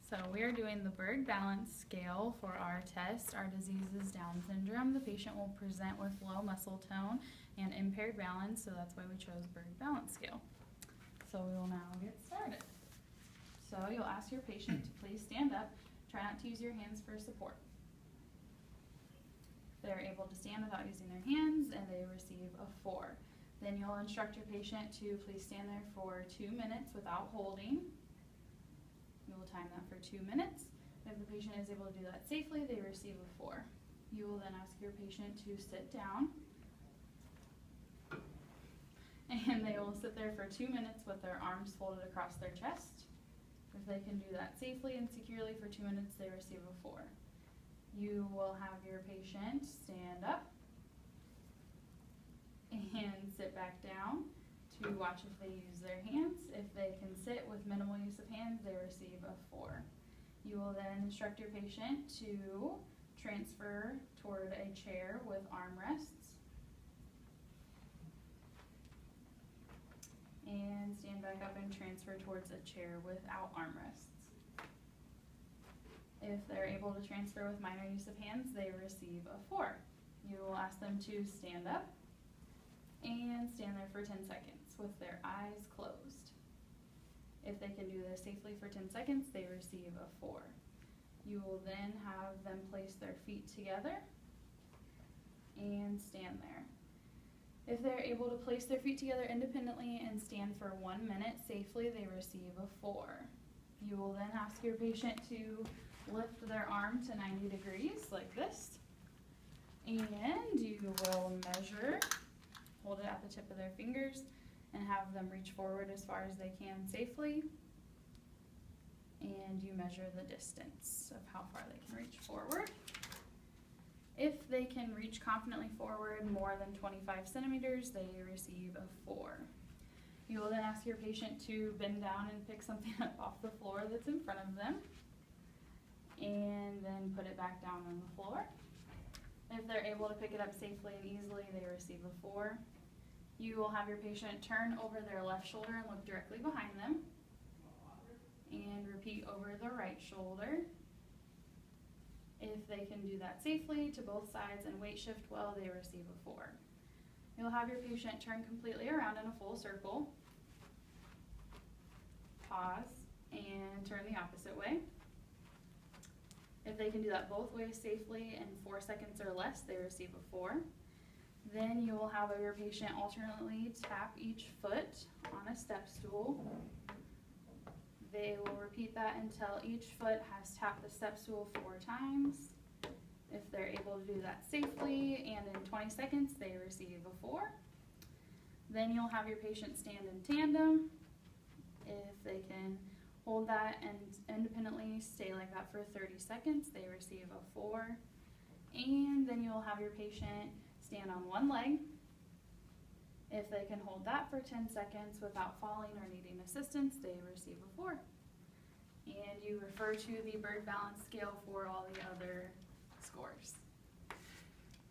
So we are doing the Berg balance scale for our test. Our disease is Down syndrome. The patient will present with low muscle tone and impaired balance, so that's why we chose Berg balance scale. So we will now get started. So you'll ask your patient to please stand up. Try not to use your hands for support. They're able to stand without using their hands, and they receive a 4. Then you'll instruct your patient to please stand there for 2 minutes without holding. You will time that for 2 minutes. If the patient is able to do that safely, they receive a 4. You will then ask your patient to sit down, and they will sit there for 2 minutes with their arms folded across their chest. If they can do that safely and securely for 2 minutes, they receive a 4. You will have your patient stand up and sit back down to watch if they use their hands. If they can sit with minimal use of hands, they receive a 4. You will then instruct your patient to transfer toward a chair with armrests and stand back up and transfer towards a chair without armrests. If they're able to transfer with minor use of hands, they receive a 4. You will ask them to stand up and stand there for 10 seconds with their eyes closed. If they can do this safely for 10 seconds, they receive a 4. You will then have them place their feet together and stand there. If they're able to place their feet together independently and stand for 1 minute safely, they receive a 4. You will then ask your patient to lift their arm to 90 degrees like this, and you will measure, hold it at the tip of their fingers, and have them reach forward as far as they can safely, and you measure the distance of how far they can reach forward. If they can reach confidently forward more than 25 centimeters, they receive a 4. You will then ask your patient to bend down and pick something up off the floor that's in front of them, and then put it back down on the floor. If they're able to pick it up safely and easily, they receive a 4. You will have your patient turn over their left shoulder and look directly behind them, and repeat over the right shoulder. If they can do that safely to both sides and weight shift well, they receive a 4. You'll have your patient turn completely around in a full circle, pause, and turn the opposite way. If they can do that both ways safely in 4 seconds or less, they receive a 4. Then you will have your patient alternately tap each foot on a step stool. They will repeat that until each foot has tapped the step stool 4 times. If they're able to do that safely and in 20 seconds, they receive a 4. Then you'll have your patient stand in tandem. If they can hold that and independently stay like that for 30 seconds, they receive a 4. And then you'll have your patient stand on one leg. If they can hold that for 10 seconds without falling or needing assistance, they receive a 4. And you refer to the Berg balance scale for all the other scores.